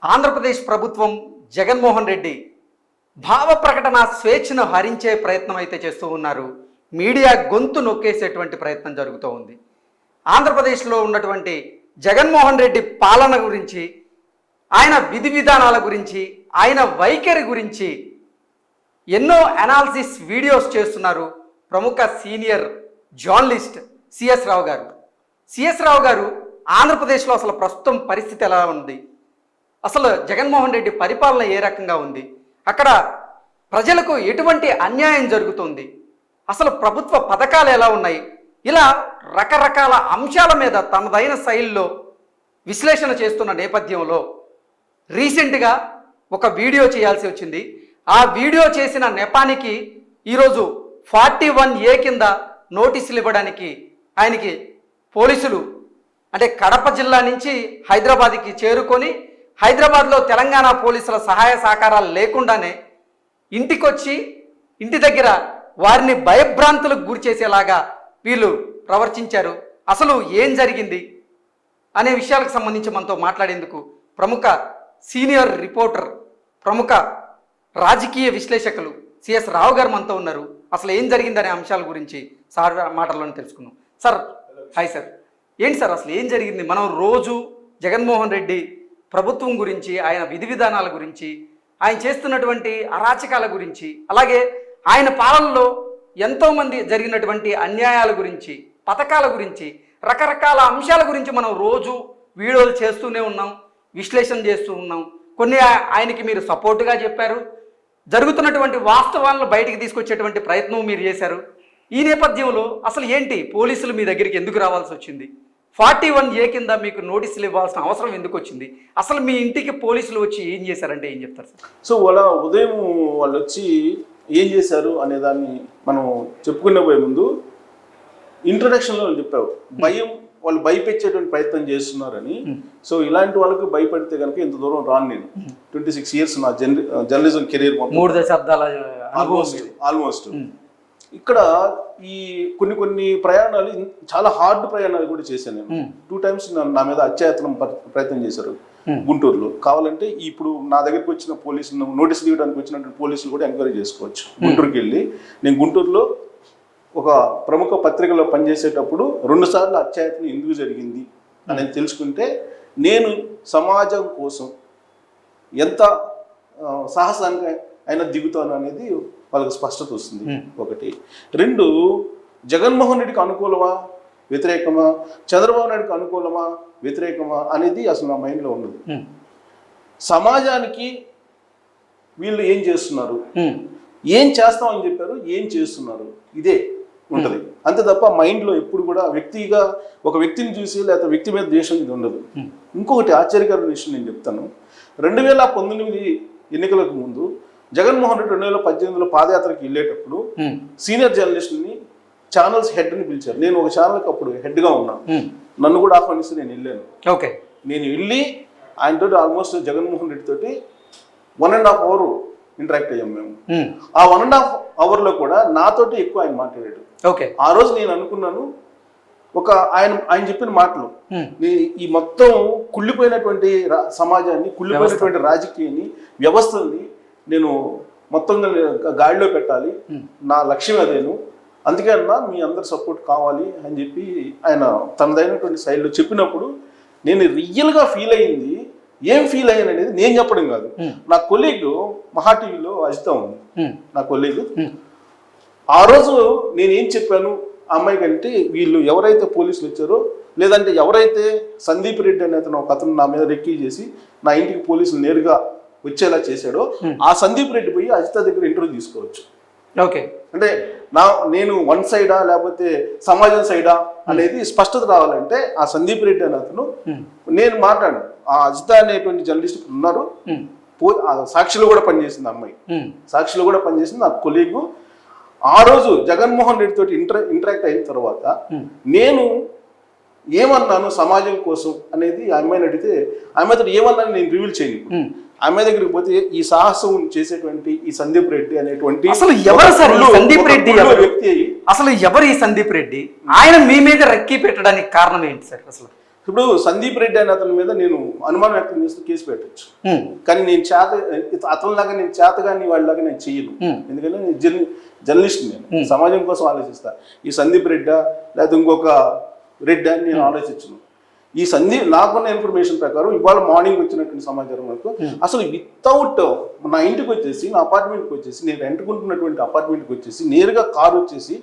ఆంధ్రప్రదేశ్ ప్రభుత్వం జగన్మోహన్ రెడ్డి భావ ప్రకటన స్వేచ్ఛను హరించే ప్రయత్నం అయితే చేస్తూ ఉన్నారు. మీడియా గొంతు నొక్కేసేటువంటి ప్రయత్నం జరుగుతూ ఉంది. ఆంధ్రప్రదేశ్లో ఉన్నటువంటి జగన్మోహన్ రెడ్డి పాలన గురించి, ఆయన విధి విధానాల గురించి, ఆయన వైఖరి గురించి ఎన్నో అనాలిసిస్ వీడియోస్ చేస్తున్నారు ప్రముఖ సీనియర్ జర్నలిస్ట్ సిఎస్ రావు గారు. సిఎస్ రావు గారు ఆంధ్రప్రదేశ్లో అసలు ప్రస్తుతం పరిస్థితి ఎలా ఉంది, అసలు జగన్మోహన్ రెడ్డి పరిపాలన ఏ రకంగా ఉంది, అక్కడ ప్రజలకు ఎటువంటి అన్యాయం జరుగుతుంది, అసలు ప్రభుత్వ పథకాలు ఎలా ఉన్నాయి, ఇలా రకరకాల అంశాల మీద తనదైన శైలిలో విశ్లేషణ చేస్తున్న నేపథ్యంలో రీసెంట్గా ఒక వీడియో చేయాల్సి వచ్చింది. ఆ వీడియో చేసిన నెపానికి ఈరోజు 41A కింద నోటీసులు ఇవ్వడానికి ఆయనకి పోలీసులు అంటే కడప జిల్లా నుంచి హైదరాబాద్కి చేరుకొని హైదరాబాద్లో తెలంగాణ పోలీసుల సహాయ సహకారాలు లేకుండానే ఇంటికొచ్చి ఇంటి దగ్గర వారిని భయభ్రాంతులకు గురి చేసేలాగా వీళ్ళు ప్రవర్తించారు. అసలు ఏం జరిగింది అనే విషయాలకు సంబంధించి మనతో మాట్లాడేందుకు ప్రముఖ సీనియర్ రిపోర్టర్, ప్రముఖ రాజకీయ విశ్లేషకులు సిఎస్ రావు గారు మనతో ఉన్నారు. అసలు ఏం జరిగిందనే అంశాల గురించి సార్ మాటల్లోనే తెలుసుకుందాం. సార్ హాయ్ సార్, ఏంటి సార్ అసలు ఏం జరిగింది? మనం రోజు జగన్మోహన్ రెడ్డి ప్రభుత్వం గురించి, ఆయన విధి విధానాల గురించి, ఆయన చేస్తున్నటువంటి అరాచకాల గురించి, అలాగే ఆయన పాలనలో ఎంతోమంది జరిగినటువంటి అన్యాయాల గురించి, పథకాల గురించి, రకరకాల అంశాల గురించి మనం రోజు వీడియోలు చేస్తూనే ఉన్నాం, విశ్లేషణ చేస్తూ ఉన్నాం. కొన్ని ఆయనకి మీరు సపోర్టుగా చెప్పారు, జరుగుతున్నటువంటి వాస్తవాలను బయటికి తీసుకొచ్చేటువంటి ప్రయత్నం మీరు చేశారు. ఈ నేపథ్యంలో అసలు ఏంటి, పోలీసులు మీ దగ్గరికి ఎందుకు రావాల్సి వచ్చింది? 41A కింద మీకు నోటీసులు ఇవ్వాల్సిన అవసరం ఎందుకు వచ్చింది? అసలు మీ ఇంటికి పోలీసులు వచ్చి ఏం చేశారంటే ఏం చెప్తారు సార్? సో వాళ్ళ ఉదయం వాళ్ళు వచ్చి ఏం చేశారు అనే దాన్ని మనం చెప్పుకునే పోయే ముందు ఇంట్రడక్షన్లో చెప్పావు, భయం, వాళ్ళు భయపెట్టేటువంటి ప్రయత్నం చేస్తున్నారని. సో ఇలాంటి వాళ్ళకి భయపడితే కనుక ఇంత దూరం రాను నేను. 26 years నా జర్నలిజం కెరీర్ 3 దశాబ్దాల ఆల్మోస్ట్. ఇక్కడ ఈ కొన్ని ప్రయాణాలు చాలా హార్డ్ ప్రయాణాలు కూడా చేశాను నేను. 2 times నా మీద అత్యాయత్నం ప్రయత్నం చేశారు గుంటూరులో. కావాలంటే ఇప్పుడు నా దగ్గరికి వచ్చిన పోలీసులు, నోటీసులు ఇవ్వడానికి వచ్చినటువంటి పోలీసులు కూడా ఎంక్వైరీ చేసుకోవచ్చు. గుంటూరుకి వెళ్ళి, నేను గుంటూరులో ఒక ప్రముఖ పత్రికలో పనిచేసేటప్పుడు 2 సార్లు అత్యాయత్నం ఎందుకు జరిగింది అనేది తెలుసుకుంటే నేను సమాజం కోసం ఎంత సాహసానికి అయినా దిగుతాను అనేది వాళ్ళకి స్పష్టత వస్తుంది. 1. 2, జగన్మోహన్ రెడ్డికి అనుకూలమా వ్యతిరేకమా, చంద్రబాబు నాయుడుకి అనుకూలమా వ్యతిరేకమా అనేది అసలు నా మైండ్లో ఉండదు. సమాజానికి వీళ్ళు ఏం చేస్తున్నారు, ఏం చేస్తామని చెప్పారు, ఏం చేస్తున్నారు, ఇదే ఉంటుంది అంతే తప్ప మైండ్లో ఎప్పుడు కూడా ఒక వ్యక్తిని చూసి లేకపోతే వ్యక్తి మీద ద్వేషం ఇది ఉండదు. ఇంకొకటి ఆశ్చర్యకరమైన విషయం నేను చెప్తాను. 2019 ఎన్నికలకు ముందు జగన్మోహన్ రెడ్డి 2018లో పాదయాత్రకి వెళ్ళేటప్పుడు సీనియర్ జర్నలిస్ట్ని ఛానల్స్ హెడ్ని పిలిచారు. నేను ఒక ఛానల్కి అప్పుడు హెడ్గా ఉన్నాను. నన్ను కూడా ఆహ్వానిస్తే నేను వెళ్ళాను. నేను వెళ్ళి ఆయనతో ఆల్మోస్ట్ జగన్మోహన్ రెడ్డి తోటి 1.5 hour ఇంటరాక్ట్ అయ్యాం మేము. ఆ 1.5 hourలో కూడా నాతోటి ఎక్కువ ఆయన మాట్లాడాడు. ఆ రోజు నేను అనుకున్నాను, ఆయన చెప్పిన మాటలు ఈ మొత్తం కుళ్ళిపోయినటువంటి సమాజాన్ని, కుళ్ళిపోయినటువంటి రాజకీయాన్ని, వ్యవస్థల్ని నేను మొత్తంగా గాడిలో పెట్టాలి, నా లక్ష్యం అదేను, అందుకే అన్నా మీ అందరి సపోర్ట్ కావాలి అని చెప్పి ఆయన తనదైనటువంటి శైలిలో చెప్పినప్పుడు నేను రియల్గా ఫీల్ అయ్యింది. ఏం ఫీల్ అయ్యాను అనేది నేను చెప్పడం కాదు, నా కొలీగ్ మహా టీవీలో అజిత ఉంది, నా కొలీగ్. ఆ రోజు నేనేం చెప్పాను ఆ అమ్మాయి కంటే, వీళ్ళు ఎవరైతే పోలీసులు వచ్చారో, లేదంటే ఎవరైతే సందీప్ రెడ్డి అనే అతను నా మీద రెక్కీ చేసి నా ఇంటికి పోలీసులు నేరుగా వచ్చేలా చేశాడో, ఆ సందీప్ రెడ్డి పోయి అజిత దగ్గర ఇంటర్వ్యూ తీసుకోవచ్చు. అంటే నేను వన్ సైడా లేకపోతే సమాజం సైడా అనేది స్పష్టత రావాలంటే ఆ సందీప్ రెడ్డి అనే అతను, నేను మాట్లాడాను, ఆ అజిత అనేటువంటి జర్నలిస్ట్ ఉన్నారు, సాక్షిలో కూడా పనిచేసింది అమ్మాయి, సాక్షిలో కూడా పనిచేసింది నా కొలీగు. ఆ రోజు జగన్మోహన్ రెడ్డి తోటి ఇంటరాక్ట్ అయిన తర్వాత నేను ఏమన్నాను సమాజం కోసం అనేది ఆ అమ్మాయిని అడిగితే, ఆమెతో ఏమన్నాను నేను రివీల్ చేయను. ఆమె దగ్గరికి పోతే ఈ సాహసం చేసేటువంటి ఈ సందీప్ రెడ్డి అనేటువంటి అసలు ఎవరు సార్ సందీప్ రెడ్డి వ్యక్తి? అసలు ఎవరు ఈ సందీప్ రెడ్డి? ఆయన మీ మీద రెక్కి పెట్టడానికి కారణం ఏంటి సార్? అసలు ఇప్పుడు సందీప్ రెడ్డి అనే అతని మీద నేను అనుమానం వ్యక్తం చేస్తూ కేసు పెట్టచ్చు, ఉమ్, కానీ నేను అతనిలాగా నేను చేతగాని వాళ్ళలాగా నేను చెయ్యను. ఎందుకంటే నేను జర్నలిస్ట్, నేను సమాజం కోసం ఆలోచిస్తా. ఈ సందీప్ రెడ్డా లేకపోతే ఇంకొక రెడ్డి అని నేను ఆలోచించను. ఈ నాకున్న ఇన్ఫర్మేషన్ ప్రకారం ఇవాళ మార్నింగ్ వచ్చినటువంటి సమాచారం వరకు అసలు వితౌట్ నా ఇంటికి వచ్చేసి, నా అపార్ట్మెంట్కి వచ్చేసి, నేను రెంట్కుంటున్నటువంటి అపార్ట్మెంట్కి వచ్చేసి నేరుగా కారు వచ్చేసి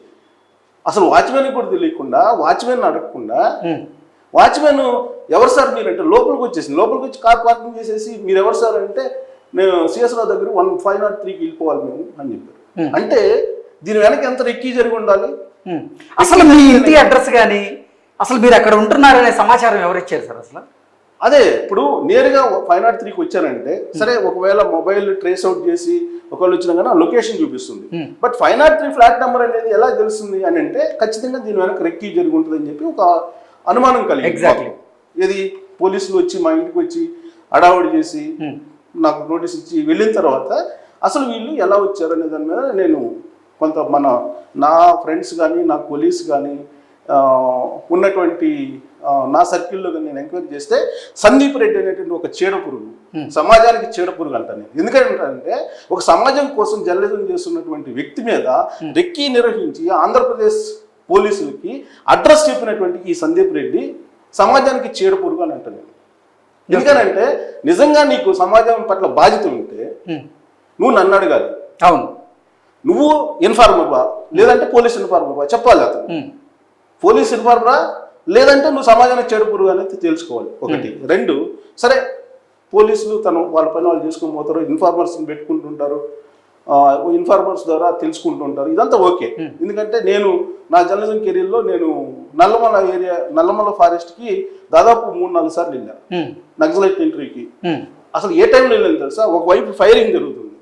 అసలు వాచ్మెన్ కూడా తెలియకుండా, వాచ్మెన్ అడగకుండా, వాచ్మెన్ ఎవరు సార్ మీరు అంటే లోపలికి వచ్చి కార్ పార్కింగ్ చేసేసి మీరు ఎవరు సార్ అంటే నేను సిఎస్ రావు దగ్గర 1503కి వెళ్ళిపోవాలి మేము అని చెప్పారు. అంటే దీని వెనక ఎంత రెక్కి జరిగి ఉండాలి? అసలు మీ ఇంటి అడ్రస్ కానీ అసలు మీరు అక్కడ ఉంటున్నారనే సమాచారం ఎవరు ఇచ్చారు సార్ అసలు? అదే ఇప్పుడు నేరుగా 503కి వచ్చారంటే సరే, ఒకవేళ మొబైల్ ట్రేస్ అవుట్ చేసి ఒకవేళ వచ్చినా కానీ ఆ లొకేషన్ చూపిస్తుంది. బట్ 503 ఫ్లాట్ నెంబర్ అనేది ఎలా తెలుస్తుంది అని అంటే ఖచ్చితంగా దీని వెనక రెక్కి జరిగి ఉంటుంది అని చెప్పి ఒక అనుమానం కలిగింది. ఎగ్జాక్ట్లీ. ఇది పోలీసులు వచ్చి మా ఇంటికి వచ్చి అడావుడి చేసి నాకు నోటీస్ ఇచ్చి వెళ్ళిన తర్వాత అసలు వీళ్ళు ఎలా వచ్చారు అనే దాని మీద నేను కొంత నా ఫ్రెండ్స్ కానీ నా కొలీగ్స్ కానీ ఉన్నటువంటి నా సర్కిల్లో నేను ఎంక్వైరీ చేస్తే సందీప్ రెడ్డి అనేటువంటి ఒక చీడపురుగు, సమాజానికి చీడపురుగు అంటాను. ఎందుకంటే ఒక సమాజం కోసం జర్నలిజం చేస్తున్నటువంటి వ్యక్తి మీద రెక్కీ నిర్వహించి ఆంధ్రప్రదేశ్ పోలీసులకి అడ్రస్ చెప్పినటువంటి ఈ సందీప్ రెడ్డి సమాజానికి చీడపురుగు అని అంటాను. ఎందుకనంటే నిజంగా నీకు సమాజం పట్ల బాధ్యత ఉంటే నువ్వు నన్ను అడగాలి. అవును, నువ్వు ఇన్ఫార్మర్వా లేదంటే పోలీస్ ఇన్ఫార్మర్వా చెప్పాలి. అతను పోలీస్ ఇన్ఫార్మరా లేదంటే నువ్వు సమాజానికి చెడుపురుగు అనేది తెలుసుకోవాలి. ఒకటి. రెండు, సరే పోలీసులు వాళ్ళ పని వాళ్ళు చేసుకుని పోతారు, ఇన్ఫార్మర్స్ని పెట్టుకుంటుంటారు, ఇన్ఫార్మర్స్ ద్వారా తెలుసుకుంటుంటారు, ఇదంతా ఓకే. ఎందుకంటే నేను నా జర్నలిజం కెరీర్లో నేను నల్లమల ఫారెస్ట్కి దాదాపు 3-4 సార్లు వెళ్ళాను నక్సలైట్ ఎంట్రీకి. అసలు ఏ టైంలో వెళ్ళాను తెలుసా? ఒకవైపు ఫైరింగ్ జరుగుతుంది,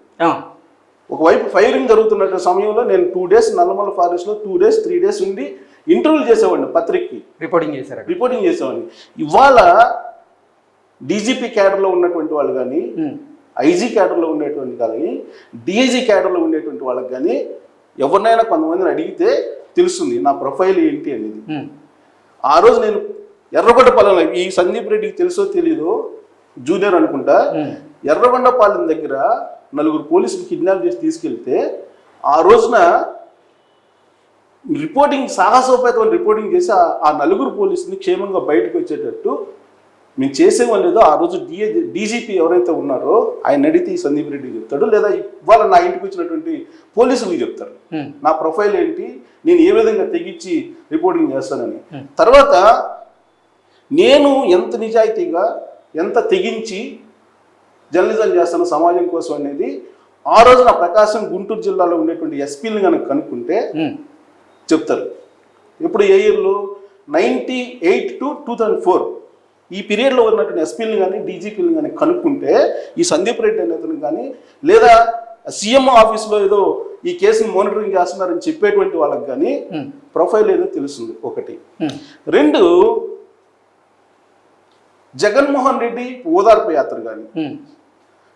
ఒకవైపు ఫైరింగ్ జరుగుతున్న సమయంలో నేను 2 days నల్లమల ఫారెస్ట్లో 2 days 3 days ఉండి ఇంటర్వ్యూలు చేసేవాడిని, పత్రికకి రిపోర్టింగ్ చేసేవాడిని. ఇవాళ డీజీపీ క్యాడర్లో ఉన్నటువంటి వాళ్ళు కానీ, ఐజీ క్యాడర్లో ఉండేటువంటి కానీ, డిఐజీ క్యాడర్లో ఉండేటువంటి వాళ్ళకి కానీ ఎవరినైనా కొంతమందిని అడిగితే తెలుస్తుంది నా ప్రొఫైల్ ఏంటి అనేది. ఆ రోజు నేను ఎర్రగొండపాలెం, ఈ సందీప్ రెడ్డికి తెలుసో తెలీదో, జూనియర్ అనుకుంటా, ఎర్రగొండపాలెం దగ్గర 4 పోలీసులు కిడ్నాప్ చేసి తీసుకెళ్తే ఆ రోజున సాహసోపేతమైన రిపోర్టింగ్ చేసి ఆ 4 పోలీసుని క్షేమంగా బయటకు వచ్చేటట్టు మేము చేసేవాళ్ళు లేదో ఆ రోజు డీజీపీ ఎవరైతే ఉన్నారో ఆయన అడిగితే ఈ సందీప్ రెడ్డి చెప్తాడు, లేదా ఇవాళ నా ఇంటికి వచ్చినటువంటి పోలీసులు చెప్తారు నా ప్రొఫైల్ ఏంటి, నేను ఏ విధంగా తెగించి రిపోర్టింగ్ చేస్తానని. తర్వాత నేను ఎంత నిజాయితీగా ఎంత తెగించి జర్నలిజం చేస్తాను సమాజం కోసం అనేది ఆ రోజున ప్రకాశం గుంటూరు జిల్లాలో ఉండేటువంటి ఎస్పీలను కనుక కనుక్కుంటే చెప్తారు. ఎప్పుడు ఏ ఇయర్లో 98 to 2004 ఈ పీరియడ్లో ఉన్నటువంటి ఎస్పీలను కానీ డీజీపీలను కానీ కనుక్కుంటే ఈ సందీప్ రెడ్డి అనేతను కానీ, లేదా సీఎం ఆఫీస్లో ఏదో ఈ కేసును మానిటరింగ్ చేస్తున్నారని చెప్పేటువంటి వాళ్ళకి కానీ ప్రొఫైల్ ఏదో తెలుస్తుంది. ఒకటి. రెండు, జగన్మోహన్ రెడ్డి ఓదార్పు యాత్ర కానీ,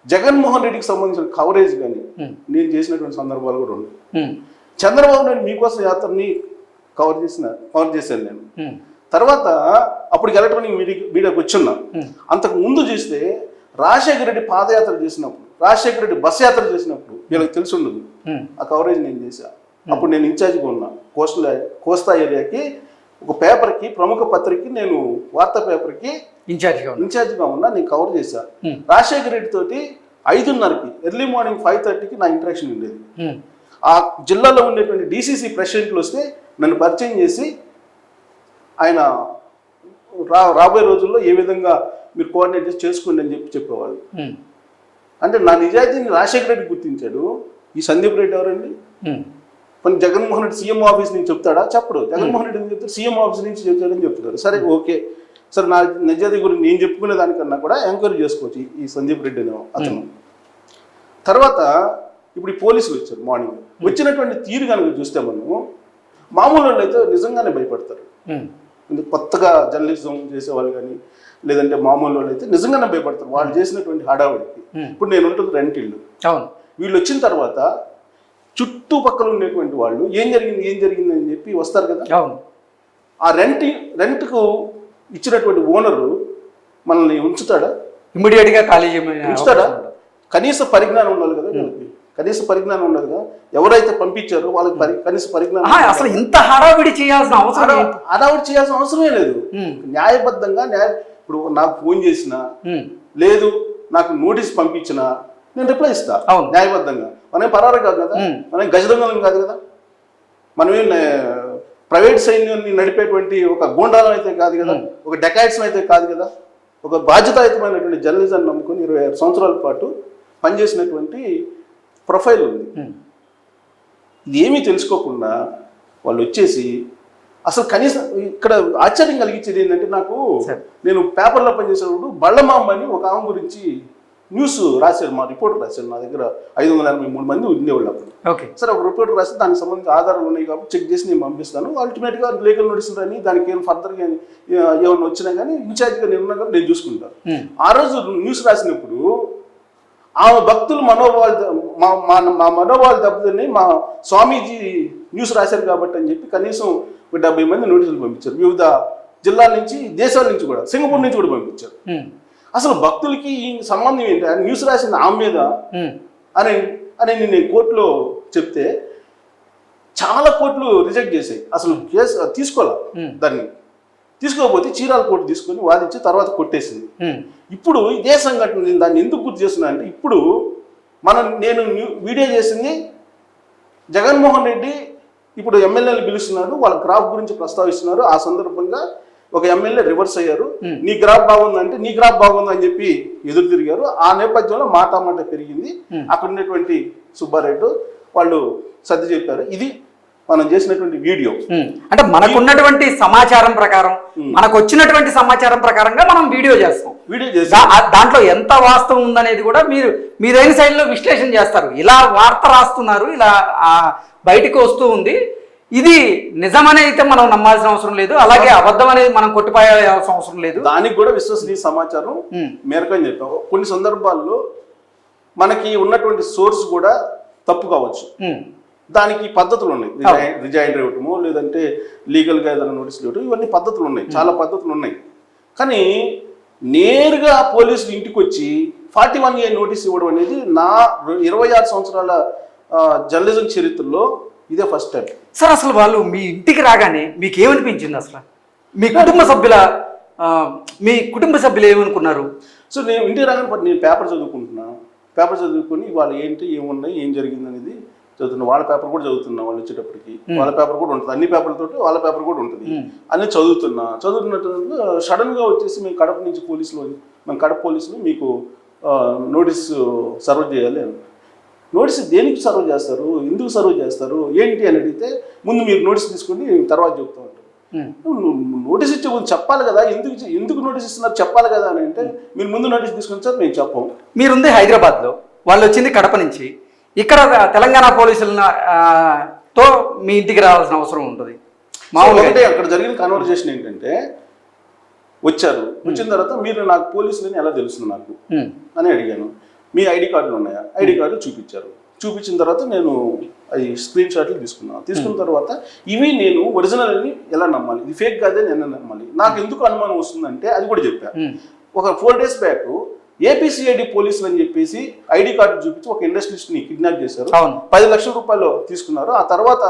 జగన్మోహన్ రెడ్డికి సంబంధించిన కవరేజ్ కానీ నేను చేసినటువంటి సందర్భాలు కూడా ఉన్నాయి. చంద్రబాబు నాయుడు మీకోసం యాత్రని కవర్ చేశాను నేను. తర్వాత అప్పటికి ఎలక్ట్రానిక్ మీడియాకి వచ్చున్నా. అంతకు ముందు చూస్తే రాజశేఖర రెడ్డి పాదయాత్ర చేసినప్పుడు, రాజశేఖర రెడ్డి బస్ యాత్ర చేసినప్పుడు వీళ్ళకి తెలిసి ఉండదు, ఆ కవరేజ్ నేను చేశా. అప్పుడు నేను ఇన్ఛార్జిగా ఉన్నా కోస్తా ఏరియాకి, ఒక పేపర్కి, ప్రముఖ పత్రికకి, నేను వార్తా పేపర్కి ఇన్ఛార్జిగా ఉన్నా. నేను కవర్ చేశా. రాజశేఖర రెడ్డి తోటి 5:30కి ఎర్లీ మార్నింగ్ 5:30కి నా ఇంటరాక్షన్ ఉండేది. ఆ జిల్లాలో ఉండేటువంటి డీసీసీ ప్రెసిడెంట్లు వస్తే నన్ను పరిచయం చేసి ఆయన రాబోయే రోజుల్లో ఏ విధంగా మీరు కోఆర్డినేట్ చేసి చేసుకోండి అని చెప్పేవాళ్ళు. అంటే నా నిజాయితీని రాజశేఖర రెడ్డి గుర్తించాడు. ఈ సందీప్ రెడ్డి ఎవరండి? కొన్ని జగన్మోహన్ రెడ్డి సీఎం ఆఫీస్ నుంచి చెప్తాడా? చెప్పడు. జగన్మోహన్ రెడ్డి అని చెప్తారు, సీఎం ఆఫీస్ నుంచి చెప్తాడని చెప్తారు. సరే, ఓకే, సరే, నా నిజాయితీ గురించి నేను చెప్పుకునే దానికన్నా కూడా ఎంక్వైరీ చేసుకోవచ్చు ఈ సందీప్ రెడ్డి అనే అతను. తర్వాత ఇప్పుడు ఈ పోలీసులు వచ్చారు మార్నింగ్. వచ్చినటువంటి తీరు కనుక చూస్తే మనం మామూలు వాళ్ళు అయితే నిజంగానే భయపడతారు. కొత్తగా జర్నలిజం చేసేవాళ్ళు కానీ, లేదంటే మామూలు వాళ్ళు అయితే నిజంగానే భయపడతారు వాళ్ళు చేసినటువంటి హడావుడికి. ఇప్పుడు నేను ఉంటుంది రెంట్ ఇల్లు. వీళ్ళు వచ్చిన తర్వాత చుట్టుపక్కల ఉండేటువంటి వాళ్ళు ఏం జరిగింది అని చెప్పి వస్తారు కదా. ఆ రెంట్కు ఇచ్చినటువంటి ఓనరు మనల్ని ఉంచుతాడా? ఇమ్మీడియట్ గా ఖాళీ చేయమని ఉంచుతాడా? కనీస పరిజ్ఞానం ఉండాలి కదా వీళ్ళకి. కనీస పరిజ్ఞానం ఉండదు కదా. ఎవరైతే పంపించారో వాళ్ళకి కనీస పరిజ్ఞానం. అసలు ఇంత హడావిడి చేయాల్సిన అవసరం హడావిడి చేయాల్సిన అవసరమే లేదు. న్యాయబద్ధంగా ఇప్పుడు నాకు ఫోన్ చేసినా లేదు నాకు నోటీస్ పంపించినా నేను రిప్లై ఇస్తా న్యాయబద్ధంగా. మనం పరారు కాదు కదా, మనం గజదొంగలం కాదు కదా, మనమే ప్రైవేట్ సైన్యాన్ని నడిపేటువంటి ఒక గూండాలం అయితే కాదు కదా, ఒక డెకాయిట్స్ అయితే కాదు కదా. ఒక బాధ్యతాయుతమైనటువంటి జర్నలిజాన్ని నమ్ముకొని 26 సంవత్సరాల పాటు పనిచేసినటువంటి ప్రొఫైల్ ఉంది. ఇది ఏమీ తెలుసుకోకుండా వాళ్ళు వచ్చేసి అసలు కనీసం ఇక్కడ ఆశ్చర్యం కలిగించేది ఏంటంటే, నేను పేపర్లో పనిచేసేటప్పుడు బళ్ళమాంబ అని ఒక ఆమె గురించి న్యూస్ రాశారు, మా రిపోర్టర్ రాశారు. నా దగ్గర 583 మంది ఉండేవాళ్ళు అప్పుడు. సరే ఒక రిపోర్టర్ రాస్తే దానికి సంబంధించి ఆధారాలు ఉన్నాయి కాబట్టి చెక్ చేసి నేను పంపిస్తాను. అల్టిమేట్గా లీగల్ నోటీస్ అని దానికి ఏం ఫర్దర్గా ఏమన్నా వచ్చినా కానీ ఇన్ఛార్జ్గా నేను ఉన్నా కానీ నేను చూసుకుంటాను. ఆ రోజు న్యూస్ రాసినప్పుడు ఆమె భక్తులు మా మనోభావాలు దెబ్బతిని మా స్వామీజీ న్యూస్ రాశారు కాబట్టి అని చెప్పి కనీసం 70 మంది నోటీసులు పంపించారు. వివిధ జిల్లాల నుంచి, దేశాల నుంచి కూడా, సింగపూర్ నుంచి కూడా పంపించారు. అసలు భక్తులకి ఈ సంబంధం ఏంటి? న్యూస్ రాసింది ఆమె మీద అని నేను కోర్టులో చెప్తే చాలా కోర్టులు రిజెక్ట్ చేశాయి. అసలు కేసు తీసుకోవాలి, దాన్ని తీసుకోకపోతే చీరాల కోర్టు తీసుకొని వాదించి తర్వాత కొట్టేసింది. ఇప్పుడు ఇదే సంఘటన నేను దాన్ని ఎందుకు గుర్తు చేస్తున్నా అంటే, ఇప్పుడు నేను వీడియో చేసింది జగన్మోహన్ రెడ్డి ఇప్పుడు ఎమ్మెల్యేలు పిలుస్తున్నాడు, వాళ్ళ గ్రాఫ్ గురించి ప్రస్తావిస్తున్నారు. ఆ సందర్భంగా ఒక ఎమ్మెల్యే రివర్స్ అయ్యారు, నీ గ్రాఫ్ బాగుందంటే నీ గ్రాఫ్ బాగుంది అని చెప్పి ఎదురు తిరిగారు. ఆ నేపథ్యంలో మాట పెరిగింది. అక్కడ ఉన్నటువంటి సుబ్బారెడ్డి వాళ్ళు సర్ది చెప్పారు. ఇది మనం చేసినటువంటి వీడియో. అంటే మనకున్నటువంటి సమాచారం ప్రకారం, మనకు వచ్చినటువంటి సమాచారం ప్రకారంగా మనం వీడియో చేస్తాం. దాంట్లో ఎంత వాస్తవం ఉందనేది కూడా మీరైన శైలిలో విశ్లేషణ చేస్తారు. ఇలా వార్త రాస్తున్నారు, ఇలా బయటికి వస్తూ ఉంది, ఇది నిజమని అయితే మనం నమ్మాల్సిన అవసరం లేదు, అలాగే అబద్ధం అనేది మనం కొట్టిపాయాల్సిన అవసరం లేదు. దానికి కూడా విశ్వసనీయ సమాచారం మేరకు అని చెప్పాం. కొన్ని సందర్భాల్లో మనకి ఉన్నటువంటి సోర్స్ కూడా తప్పు కావచ్చు, దానికి పద్ధతులు ఉన్నాయి. రిజైన్ ఇవ్వటము, లేదంటే లీగల్గా ఏదైనా నోటీసులు ఇవ్వటం, ఇవన్నీ పద్ధతులు ఉన్నాయి, చాలా పద్ధతులు ఉన్నాయి. కానీ నేరుగా పోలీసులు ఇంటికి వచ్చి 41A నోటీస్ ఇవ్వడం అనేది నా 26 సంవత్సరాల జర్నలిజం చరిత్రలో ఇదే ఫస్ట్ టైం. సార్, అసలు వాళ్ళు మీ ఇంటికి రాగానే మీకు ఏమనిపించింది? అసలు మీ కుటుంబ సభ్యులు ఏమనుకున్నారు? సో నేను ఇంటికి రాగానే నేను పేపర్ చదువుకుని వాళ్ళు ఏంటి, ఏమున్నాయి, ఏం జరిగింది అనేది చదువుతున్నా. వాళ్ళ పేపర్ కూడా చదువుతున్నా. వాళ్ళు వచ్చేటప్పటికి వాళ్ళ పేపర్ కూడా ఉంటుంది, అన్ని పేపర్లతో వాళ్ళ పేపర్ కూడా ఉంటుంది. అన్నీ చదువుతున్నట్టు సడన్ గా వచ్చేసి మేము కడప పోలీసులు మీకు నోటీస్ సర్వ్ చేయాలి. నోటీస్ దేనికి సర్వ్ చేస్తారు, ఎందుకు సర్వ్ చేస్తారు, ఏంటి అని అడిగితే ముందు మీరు నోటీస్ తీసుకుని తర్వాత చెప్తా ఉంటారు. నోటీస్ ఇచ్చే ముందు చెప్పాలి కదా, ఎందుకు నోటీస్ ఇస్తున్నారు చెప్పాలి కదా అని అంటే, మీరు ముందు నోటీస్ తీసుకుని సార్ మేము చెప్పాం. మీరుంది హైదరాబాద్లో, వాళ్ళు వచ్చింది కడప నుంచి. ఇక్కడ తెలంగాణ పోలీసులతో మీ ఇంటికి రావాల్సిన అవసరం ఉంటుంది. మామూలుగా అక్కడ జరిగిన కన్వర్జేషన్ ఏంటంటే, వచ్చిన తర్వాత మీరు నాకు పోలీసులని ఎలా తెలుస్తుంది నాకు అని అడిగాను. మీ ఐడి కార్డులు ఉన్నాయా? ఐడి కార్డులు చూపించిన తర్వాత నేను అవి స్క్రీన్ షాట్లు తీసుకున్న తర్వాత ఇవి నేను ఒరిజినల్ అని ఎలా నమ్మాలి, ఇది ఫేక్ కాదే నేను నమ్మాలి, నాకు ఎందుకు అనుమానం వస్తుందంటే అది కూడా చెప్పాను. ఒక 4 days బ్యాక్ ఏపీసీఐడి పోలీసులు అని చెప్పేసి ఐడి కార్డు చూపించి ఒక ఇండస్ట్రియలిస్ట్ని కిడ్నాప్ చేశారు, 10 లక్షల రూపాయలు తీసుకున్నారు. ఆ తర్వాత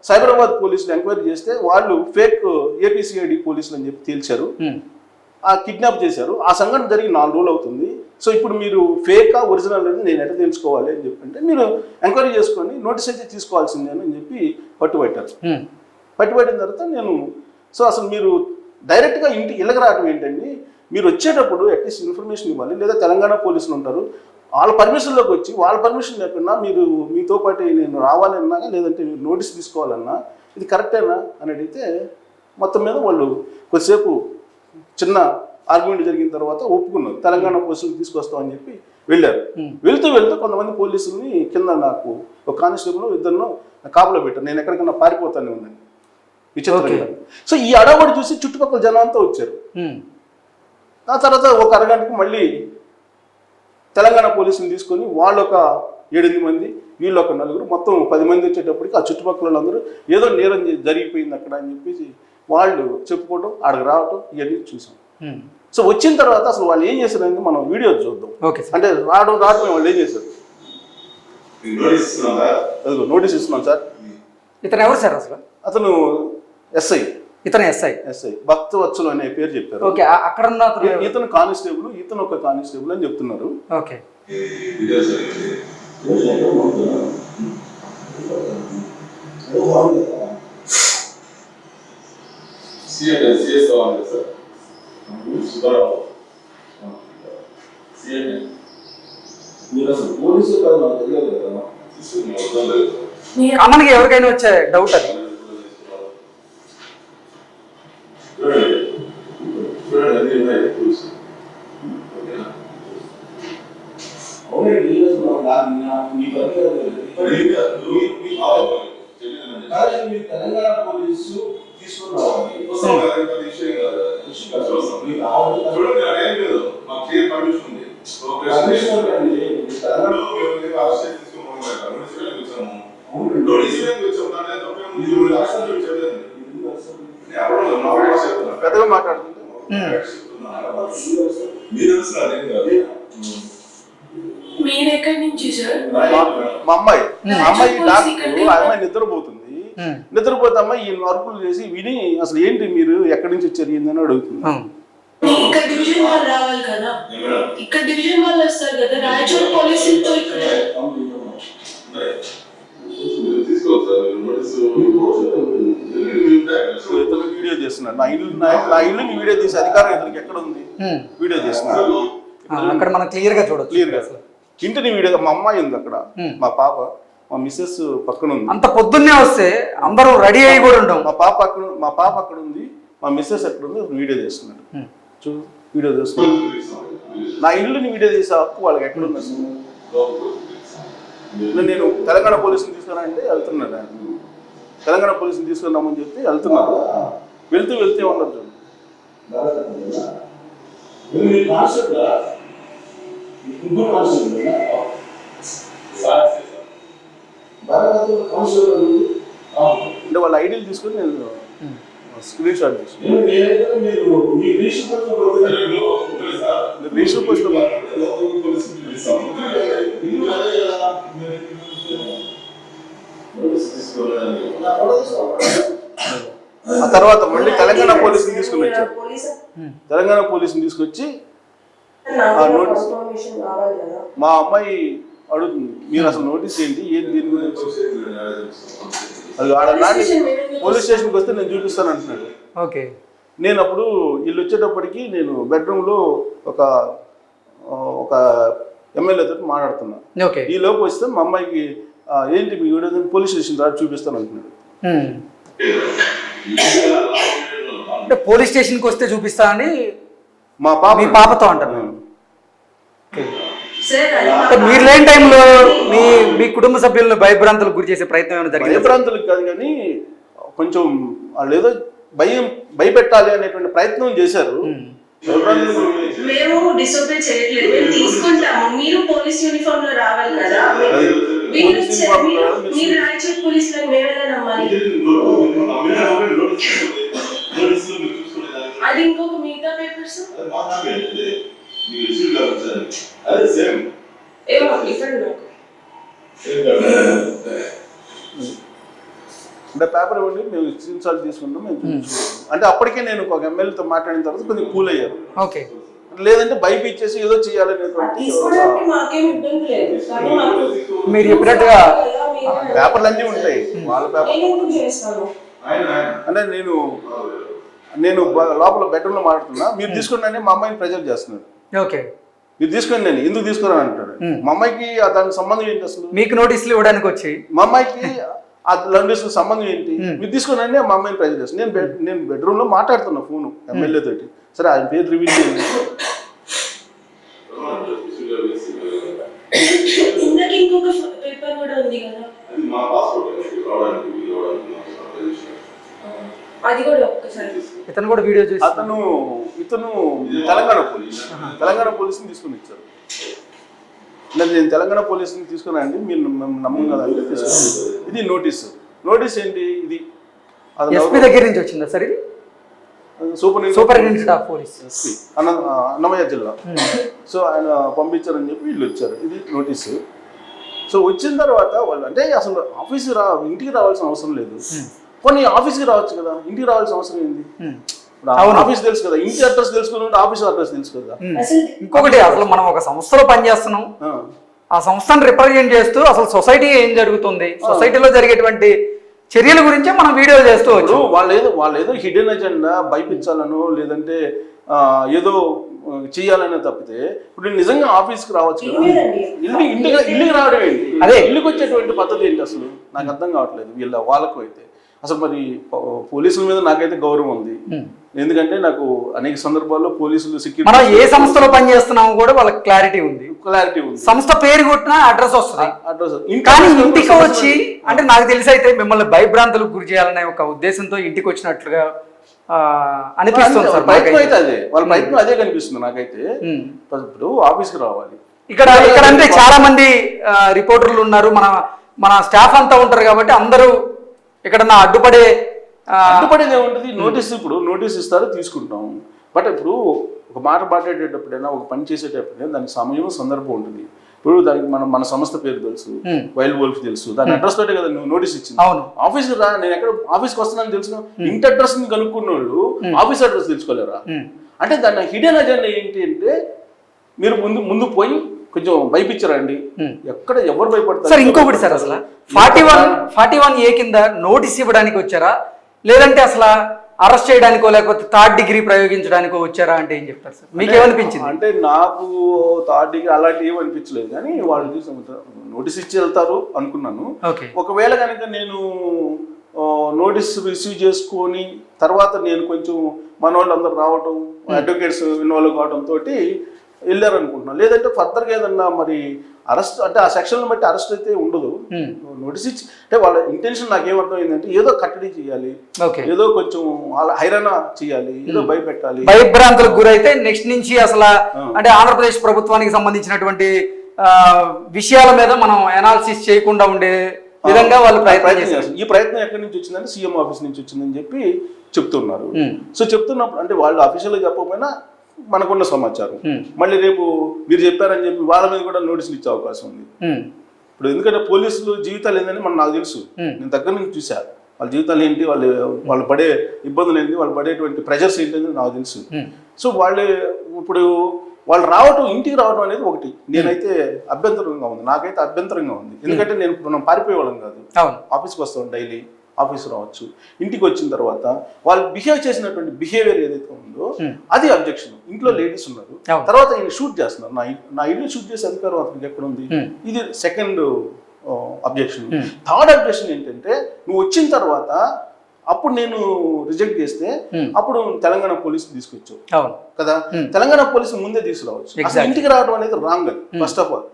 సైబరాబాద్ పోలీసులు ఎంక్వైరీ చేస్తే వాళ్ళు ఫేక్ ఏపీసీఐడి పోలీసులు అని చెప్పి తేల్చారు, ఆ కిడ్నాప్ చేశారు. ఆ సంఘటన జరిగి 4 రోజులు అవుతుంది. సో ఇప్పుడు మీరు ఫేకా ఒరిజినల్ అని నేను ఎట్లా తెలుసుకోవాలి అని చెప్పంటే, మీరు ఎంక్వైరీ చేసుకొని నోటీస్ అయితే తీసుకోవాల్సిందే అని చెప్పి పట్టుబట్టారు. పట్టుబట్టిన తర్వాత నేను అసలు మీరు డైరెక్ట్గా ఇళ్ళకి రావడం ఏంటండి, మీరు వచ్చేటప్పుడు అట్లీస్ట్ ఇన్ఫర్మేషన్ ఇవ్వాలి, లేదా తెలంగాణ పోలీసులు ఉంటారు వాళ్ళ పర్మిషన్లోకి వచ్చి వాళ్ళ పర్మిషన్ లేకుండా మీరు మీతో పాటు నేను రావాలన్నా లేదంటే మీరు నోటీస్ తీసుకోవాలన్నా ఇది కరెక్టేనా అని అడిగితే మొత్తం మీద వాళ్ళు కొద్దిసేపు చిన్న ఆర్గ్యుమెంట్ జరిగిన తర్వాత ఒప్పుకున్నారు, తెలంగాణ పోలీసులు తీసుకొస్తామని చెప్పి వెళ్ళారు. వెళ్తూ కొంతమంది పోలీసుల్ని కింద నాకు ఒక కానిస్టేబుల్ ఇద్దరు కాపులో పెట్టారు, నేను ఎక్కడికన్నా పారిపోతానే ఉన్నాను విచిత్రంగా. సో ఈ అడవుడు చూసి చుట్టుపక్కల జనం అంతా వచ్చారు. ఆ తర్వాత ఒక అరగంటకి మళ్ళీ తెలంగాణ పోలీసులు తీసుకొని వాళ్ళు ఒక 7-8 మంది, వీళ్ళు ఒక 4, మొత్తం 10 మంది వచ్చేటప్పటికి ఆ చుట్టుపక్కల అందరూ ఏదో నేరం జరిగిపోయింది అక్కడ అని చెప్పేసి వాళ్ళు చెప్పుకోవడం ఆడికి రావటం ఇవన్నీ చూసాం. సో వచ్చిన తర్వాత అసలు వాళ్ళు ఏం చేశారనేది మనం వీడియో చూద్దాం. Okay sir. అంటే రావడం వాళ్ళు ఏం చేశారు. నోటీస్ ఇస్తున్నాం సార్. ఇతను ఎవరు సార్ అసలు? అతను ఎస్ఐ. ఇతను ఎస్ఐ భక్తవత్సలు అనే పేరు చెప్పారు. ఓకే, అక్కడ ఉన్న ఇతను కానిస్టేబుల్, ఇతను ఒక కానిస్టేబుల్ అని చెప్తున్నారు. ఓకే. కామన్గా ఎవరికైనా వచ్చే డౌట్ అది. తెలంగాణ పోలీసు పెద్దగా మాట్లాడుతుంది. మీరెక్కడి నుంచి సార్? మా అమ్మాయి డాక్టర్, ఆ అమ్మాయి నిద్రపోతుంది. నిద్రపోతే అమ్మాయి ఈ అరుపులు చేసి విని అసలు ఏంటి మీరు ఎక్కడి నుంచి వచ్చారు ఏందని అడుగుతుంది. ఇక్కడ డివిజన్ వాళ్ళు రావాలి కదా, ఇక్కడ డివిజన్ వాళ్ళు వస్తారు కదా, రాయచూర్ పోలీసులతో ఇక్కడ వీడియో చేస్తున్నాడు. నా ఇల్లుని వీడియో తీసే అధికారం ఇతనికి ఎక్కడ ఉంది? వీడియో చేస్తున్నాడు. అక్కడ మనం క్లియర్ గా చూడొచ్చు. క్లియర్ గా ఇంటిని వీడియో. మా అమ్మాయి ఉంది అక్కడ, మా పాప, మా మిస్సెస్ పక్కన ఉంది. అంత పొద్దున్నే వస్తే అందరూ రెడీ అయ్యి కూడా ఉంటాం. మా పాప అక్కడ ఉంది, మా మిస్సెస్ ఎక్కడ ఉంది, వీడియో చేస్తున్నాడు. చూ వీడియో చేస్తున్నాడు. నా ఇల్లుని వీడియో చేసే హక్కు వాళ్ళకి ఎక్కడ ఉంది అసలు? నేను తెలంగాణ పోలీసుని తీసుకున్నానంటే వెళ్తున్నాడు. తెలంగాణ పోలీసుని తీసుకున్నామని చెప్తే వెళ్తున్నారు. వెళ్తూ ఉన్నారు చూడండి. అంటే వాళ్ళ ఐడీలు తీసుకొని నేను స్క్రీన్ షాట్ తీసుకున్నాను. రిజిస్టర్ పోస్ట్ ఆ తర్వాత మళ్ళీ తెలంగాణ పోలీసుని తీసుకుని వచ్చారు. తెలంగాణ పోలీసుని తీసుకొచ్చి మా అమ్మాయి అడుగుతుంది, మీరు అసలు నోటీస్ ఏంటి, ఏం దీని గురించి? అది ఆడనాటి పోలీస్ స్టేషన్కి వస్తే నేను చూపిస్తాను అంటున్నాడు. ఓకే. నేను అప్పుడు వీళ్ళు వచ్చేటప్పటికి నేను బెడ్రూమ్లో ఒక ఎమ్మెల్యేతో మాట్లాడుతున్నా. ఈ లోపు వస్తే మా అమ్మాయికి ఏంటి మీ వీడియో పోలీస్ స్టేషన్ ద్వారా చూపిస్తాను అంటున్నాడు. అంటే పోలీస్ స్టేషన్కి వస్తే చూపిస్తా అని మా పాపతో అంటారు. మీరు లేని టైంలో మీ కుటుంబ సభ్యులను భయభ్రాంతులకు గురి చేసే ప్రయత్నం ఏమైనా జరిగింది? భయభ్రాంతులకు కాదు కానీ కొంచెం వాళ్ళు ఏదో భయపెట్టాలి అనేటువంటి ప్రయత్నం చేశారు. మేము డిసోబే చేయట్లేదు, మేము తీసుకుంటాము. మీరు పోలీస్ యూనిఫామ్ లో రావాలి కదా, మీరు రాయచూర్ పోలీసులను మేమేలా నమ్మాలి? అది ఇంకొక మిగతా పేపర్స్ ఏమో ఇవ్వండి నాకు. అంటే పేపర్ ఇవ్వండి, మేము స్క్రీన్ షాట్ తీసుకుంటాం, మేము అంటే అప్పటికే నేను ఒక ఎమ్మెల్యేతో మాట్లాడిన తర్వాత కొద్దిగా కూల్ అయ్యారు. ఓకే. లేదంటే భయపించేసి ఏదో చేయాలనేటువంటి మీరు చెప్పినట్టుగా పేపర్లు అన్నీ ఉంటాయి వాళ్ళ పేపర్. అంటే నేను లోపల బెడ్రూమ్ లో మాట్లాడుతున్నా, మీరు తీసుకున్నానే మా అమ్మాయిని ప్రెజర్ చేస్తున్నాడు. ఓకే. మీరు తీసుకుని నేను ఎందుకు తీసుకున్నాను అంటాడు. మా అమ్మాయికి దానికి సంబంధం ఏంటి అసలు? మీకు నోటీసులు ఇవ్వడానికి వచ్చి మా అమ్మాయికి ఆ నోటీసులు సంబంధం ఏంటి? మీరు తీసుకున్నానే మా అమ్మాయిని ప్రెజర్ చేస్తాను. నేను బెడ్రూమ్ లో మాట్లాడుతున్నా ఫోన్ ఎమ్మెల్యే తోటి. సరే ఆయన పేరు రివీల్ చేయండి. ఇంకొక పేపర్ కూడా ఉంది కదా, అది కూడా ఒక్కసారి. ఇతను కూడా వీడియో చూసి ఇతను తెలంగాణ పోలీసుని తీసుకుని ఇచ్చారు. నేను తెలంగాణ పోలీసుని తీసుకున్నా అండి, మీరు నమ్మం కదా అంటే తీసుకున్నాను. ఇది నోటీస్ ఏంటి? ఇది ఎస్పీ దగ్గర నుంచి వచ్చిందా సార్? ఇది superintendent of police SP Annamayya జిల్లా. సో ఆయన పంపించారని చెప్పి వీళ్ళు వచ్చారు, ఇది నోటీసు. సో వచ్చిన తర్వాత వాళ్ళు అంటే అసలు ఇంటికి రావాల్సిన అవసరం లేదు, కొన్ని ఆఫీస్కి రావచ్చు కదా, ఇంటికి రావాల్సిన అవసరం ఏంది? ఆఫీస్ తెలుసు కదా, ఇంటి అడ్రస్ తెలుసుకుని ఆఫీస్ అడ్రస్ తెలుసు కదా. ఇంకొకటి అసలు మనం ఒక సంస్థలో పనిచేస్తున్నాం, ఆ సంస్థను రిప్రజెంట్ చేస్తూ అసలు సొసైటీ ఏం జరుగుతుంది, సొసైటీలో జరిగేటువంటి చర్యల గురించే మనం వీడియోలు చేస్తూ వచ్చు. వాళ్ళు ఏదో హిడెన్ ఎజెండా భయపించాలనో లేదంటే ఏదో చేయాలనే తప్పితే ఇప్పుడు నిజంగా ఆఫీస్కి రావచ్చు కదా, ఇల్లుకి రావడం ఏంటి, అదే ఇల్లుకి వచ్చేటువంటి పద్ధతి ఏంటి అసలు నాకు అర్థం కావట్లేదు వాళ్ళకు అయితే. అసలు మరి పోలీసుల మీద నాకైతే గౌరవం ఉంది, ఎందుకంటే నాకు అనేక సందర్భాల్లో పోలీసులు సెక్యూరిటీ మనం ఏ సంస్థలో పనిచేస్తున్నామో కూడా వాళ్ళకి క్లారిటీ ఉంది. సంస్థ పేరు కొట్టినా అడ్రస్ వస్తుంది, కానీ ఇంటికి వచ్చి అంటే నాకు తెలిసి అయితే మిమ్మల్ని భయభ్రాంతులకు గురి చేయాలనే ఒక ఉద్దేశంతో ఇంటికి వచ్చినట్లుగా అనిపిస్తుంది సార్. ప్రయత్నం అయితే అదే, వాళ్ళ ప్రయత్నం అదే కనిపిస్తుంది నాకైతే. ఇప్పుడు ఆఫీస్కి రావాలి, ఇక్కడ అంటే చాలా మంది రిపోర్టర్లు ఉన్నారు, మన స్టాఫ్ అంతా ఉంటారు కాబట్టి అందరూ ఇక్కడ అడ్డుపడేది ఏముంటుంది, ఇప్పుడు నోటీస్ ఇస్తారు తీసుకుంటాం. బట్ ఇప్పుడు ఒక మాట మాట్లాడేటప్పుడైనా ఒక పని చేసేటప్పుడైనా దానికి సమయం సందర్భం ఉంటుంది. ఇప్పుడు దానికి మన సంస్థ పేరు తెలుసు, వైల్డ్ వోల్ఫ్ తెలుసు, దాని అడ్రస్ తోటే కదా నువ్వు నోటీస్ ఇచ్చింది. ఆఫీస్కి రా, నేను ఎక్కడ ఆఫీస్కి వస్తున్నాను తెలుసు, ఇంటి అడ్రస్ ని కనుక్కున్న వాళ్ళు ఆఫీస్ అడ్రస్ తెలుసుకోలేరా? అంటే దాని హిడెన్ అజెండా ఏంటి అంటే మీరు ముందు పోయి కొంచెం భయపించరండి, ఎక్కడ ఎవరు భయపడతారు. సార్ ఇంకొకటి సార్, అసలు 41A కింద నోటీస్ ఇవ్వడానికి వచ్చారా, లేదంటే అసలు అరెస్ట్ చేయడానికో లేకపోతే 3rd డిగ్రీ ప్రయోగించడానికో వచ్చారా అంటే ఏం చెప్తారు సార్? మీకు ఏమనిపించింది? అంటే నాకు 3rd డిగ్రీ అలాంటి ఏమి అనిపించలేదు, కానీ వాళ్ళు చూసి నోటీస్ ఇచ్చి వెళ్తారు అనుకున్నాను. ఒకవేళ కనుక నేను నోటీస్ రిసీవ్ చేసుకొని తర్వాత నేను కొంచెం మన వాళ్ళు అందరు రావటం, అడ్వకేట్స్ ఇన్వాల్వ్ కావడం తోటి వెళ్ళారు అనుకుంటున్నాను. లేదంటే ఫర్దర్గా ఏదన్నా మరి అరెస్ట్ అంటే ఆ సెక్షన్ బట్టి అరెస్ట్ అయితే ఉండదు. నోటీస్ ఇచ్చి అంటే వాళ్ళ ఇంటెన్షన్ నాకేమర్థమైందంటే ఏదో కట్టడి చేయాలి, ఏదో కొంచెం హైరాణ చేయాలి, ఏదో భయపెట్టాలి, భయభ్రాంతులకు గురైతే నెక్స్ట్ నుంచి అసలు అంటే ఆంధ్రప్రదేశ్ ప్రభుత్వానికి సంబంధించినటువంటి విషయాల మీద మనం అనాలిసిస్ చేయకుండా ఉండే విధంగా వాళ్ళు ప్రయత్నం చేస్తారు. ఈ ప్రయత్నం ఎక్కడి నుంచి వచ్చిందంటే సీఎం ఆఫీస్ నుంచి వచ్చిందని చెప్పి చెప్తున్నారు. సో చెప్తున్నప్పుడు అంటే వాళ్ళు అఫీషియల్గా చెప్పకపోయినా మనకున్న సమాచారం, మళ్ళీ రేపు మీరు చెప్పారని చెప్పి వాళ్ళ మీద కూడా నోటీసులు ఇచ్చే అవకాశం ఉంది. ఇప్పుడు ఎందుకంటే పోలీసులు జీవితాలు ఏంటని నాకు తెలుసు, నేను దగ్గర నుంచి చూశాను. వాళ్ళ జీవితాలు ఏంటి, వాళ్ళు పడే ఇబ్బందులు ఏంటి, వాళ్ళు పడేటువంటి ప్రెషర్స్ ఏంటి నాకు తెలుసు. సో ఇప్పుడు వాళ్ళు రావటం, ఇంటికి రావడం అనేది ఒకటి నేనైతే అభ్యంతరంగా ఉంది, నాకైతే అభ్యంతరంగా ఉంది. ఎందుకంటే మనం పారిపోయేవాళ్ళం కాదు, ఆఫీస్కి వస్తాం, డైలీ ఆఫీస్ రావచ్చు. ఇంటికి వచ్చిన తర్వాత వాళ్ళు బిహేవ్ చేసినటువంటి బిహేవియర్ ఏదైతే ఉందో అది అబ్జెక్షన్. ఇంట్లో లేడీస్ ఉన్నారు, తర్వాత ఈయన షూట్ చేస్తున్నారు, నా ఇల్లు షూట్ చేసే అధికారం అతనికి ఎక్కడ ఉంది, ఇది సెకండ్ అబ్జెక్షన్. 3rd అబ్జెక్షన్ ఏంటంటే నువ్వు వచ్చిన తర్వాత అప్పుడు నేను రిజెక్ట్ చేస్తే అప్పుడు తెలంగాణ పోలీసు తీసుకొచ్చావు కదా, తెలంగాణ పోలీసు ముందే తీసుకురావచ్చు. ఇంటికి రావడం అనేది రాంగ్. అది ఫస్ట్ ఆఫ్ ఆల్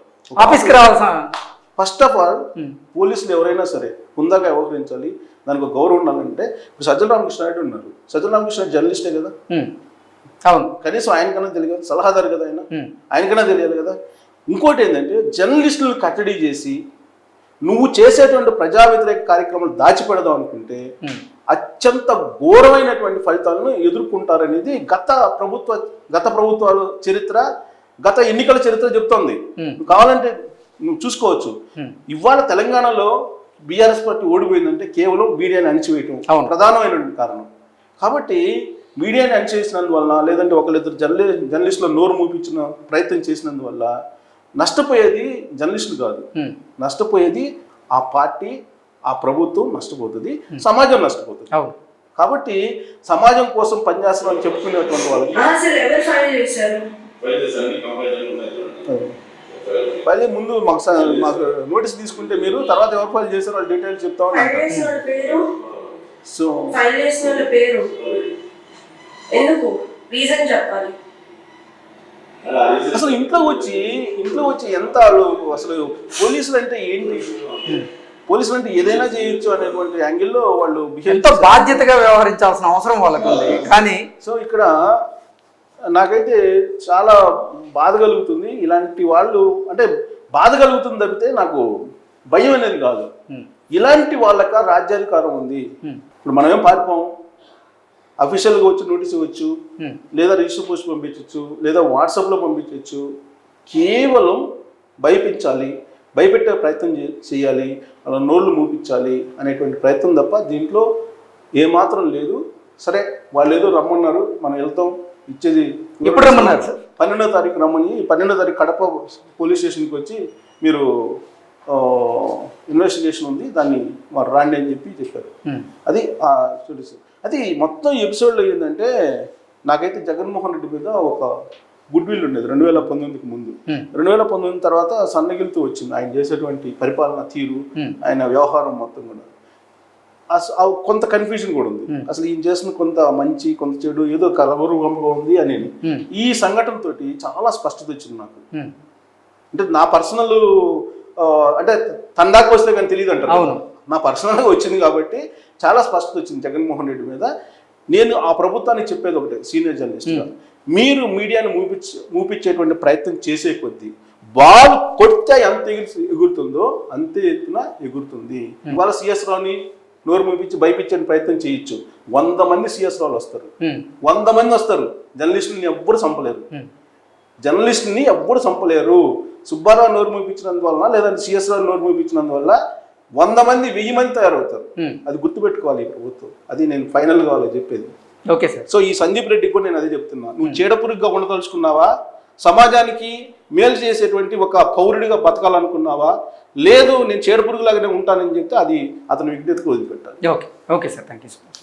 ఆఫీస్కి రావాల్సిన పోలీసులు ఎవరైనా సరే హుందాగా వ్యవహరించాలి, దానికి ఒక గౌరవం ఉండాలంటే ఇప్పుడు సజ్జల రామకృష్ణారెడ్డి ఉన్నారు, సజ్జల రామకృష్ణారెడ్డి జర్నలిస్టే కదా, కనీసం ఆయనకన్నా తెలియదు, సలహాదారు కదా ఆయనకన్నా తెలియాలి కదా. ఇంకోటి ఏంటంటే జర్నలిస్టులను కట్టడి చేసి నువ్వు చేసేటువంటి ప్రజా వ్యతిరేక కార్యక్రమాలు దాచిపెడదాం అనుకుంటే అత్యంత ఘోరమైనటువంటి ఫలితాలను ఎదుర్కొంటారనేది గత ప్రభుత్వాల చరిత్ర, గత ఎన్నికల చరిత్ర చెప్తోంది. కావాలంటే నువ్వు చూసుకోవచ్చు. ఇవాళ తెలంగాణలో బీఆర్ఎస్ పార్టీ ఓడిపోయిందంటే కేవలం మీడియాని అణిచివేయటం ప్రధానమైనటువంటి కారణం. కాబట్టి మీడియాని అణిచివేసినందువల్ల లేదంటే ఒకరిద్దరు జర్నలిస్టులు నోరు మూపించిన ప్రయత్నం చేసినందువల్ల నష్టపోయేది జర్నలిస్టులు కాదు, నష్టపోయేది ఆ పార్టీ, ఆ ప్రభుత్వం నష్టపోతుంది, సమాజం నష్టపోతుంది. కాబట్టి సమాజం కోసం పనిచేస్తామని చెప్పుకునేటువంటి వాళ్ళకి మళ్ళీ ముందు మాకు నోటీస్ తీసుకుంటే మీరు తర్వాత ఎవరు ఫైల్ చేశారో వాళ్ళు డీటెయిల్స్ చెప్తామని అంటారు. సో అసలు ఇంట్లో వచ్చి ఎంత అసలు పోలీసులు అంటే ఏంటి, పోలీసులు అంటే ఏదైనా చేయొచ్చు అనేటువంటి యాంగిల్లో వాళ్ళు ఎంతో బాధ్యతగా వ్యవహరించాల్సిన అవసరం వాళ్ళకు ఉంది. కానీ సో ఇక్కడ నాకైతే చాలా బాధ కలుగుతుంది. ఇలాంటి వాళ్ళు అంటే బాధ కలుగుతుంది తప్పితే నాకు భయం అనేది కాదు. ఇలాంటి వాళ్ళక రాజ్యాధికారం ఉంది. ఇప్పుడు మనమేం పారిపోం, అఫీషియల్గా వచ్చి నోటీస్ ఇవ్వచ్చు, లేదా రిజిస్టర్ పోస్ట్ పంపించవచ్చు, లేదా వాట్సాప్లో పంపించవచ్చు. కేవలం భయపించాలి, భయపెట్టే ప్రయత్నం చేయాలి, అలా నోళ్ళు మూపించాలి అనేటువంటి ప్రయత్నం తప్ప దీంట్లో ఏమాత్రం లేదు. సరే వాళ్ళు ఏదో రమ్మన్నారు, మనం వెళ్తాం, ఇచ్చేది ఎప్పుడు రమ్మన్నారు సార్? 12వ తారీఖు రమ్మని. 12వ తారీఖు కడప పోలీస్ స్టేషన్కి వచ్చి మీరు ఇన్వెస్టిగేషన్ ఉంది, దాన్ని మరి రాండి అని చెప్పారు. అది అది మొత్తం ఎపిసోడ్లో ఏంటంటే నాకైతే జగన్మోహన్ రెడ్డి మీద ఒక గుడ్ విల్ ఉండేది 2019కి ముందు. 2019 తర్వాత సన్నగిలుతూ వచ్చింది ఆయన చేసేటువంటి పరిపాలన తీరు, ఆయన వ్యవహారం మొత్తం కూడా. కొంత కన్ఫ్యూజన్ కూడా ఉంది. అసలు ఈయన చేసిన కొంత మంచి కొంత చెడు ఏదో కలవరుగా ఉంది అని. ఈ సంఘటన తోటి చాలా స్పష్టత వచ్చింది నాకు. అంటే నా పర్సనల్ అంటే తండాకు వస్తే కానీ తెలియదు అంటారు, నా పర్సనల్గా వచ్చింది కాబట్టి చాలా స్పష్టత వచ్చింది జగన్మోహన్ రెడ్డి మీద. నేను ఆ ప్రభుత్వానికి చెప్పేది ఒకటే, సీనియర్ జర్నలిస్ట్గా, మీరు మీడియాను మూపించేటువంటి ప్రయత్నం చేసే కొద్దీ బాల్ కొడితే ఎంత ఎగురుతుందో అంతే ఎత్తున ఎగురుతుంది. ఇవాళ సిఎస్ రావుని నోరు మూపించి భయపించే ప్రయత్నం చేయొచ్చు, 100 మంది సిఎస్ రావులు వస్తారు, 100 మంది వస్తారు. జర్నలిస్టుని ఎవ్వరు చంపలేరు, జర్నలిస్టుని ఎవ్వరు చంపలేరు. సుబ్బారావు నోరు మూపించినందువల్ల లేదా సిఎస్ రావు నోరు మూపించినందువల్ల 100 మంది 1000 మంది తయారవుతారు. అది గుర్తుపెట్టుకోవాలి ఈ ప్రభుత్వం. అది నేను ఫైనల్గా వాళ్ళు చెప్పేది. Okay sir. సో ఈ సందీప్ రెడ్డికి కూడా నేను అదే చెప్తున్నా, నువ్వు చీడపురుగుగా ఉండదలుచుకున్నావా, సమాజానికి మేలు చేసేటువంటి ఒక పౌరుడిగా బతకాలనుకున్నావా, లేదు నేను చీడపురుగులాగానే ఉంటానని చెప్తే అది అతని విజ్ఞతకు వదిలిపెట్టాలి. Okay okay sir, thank you so much.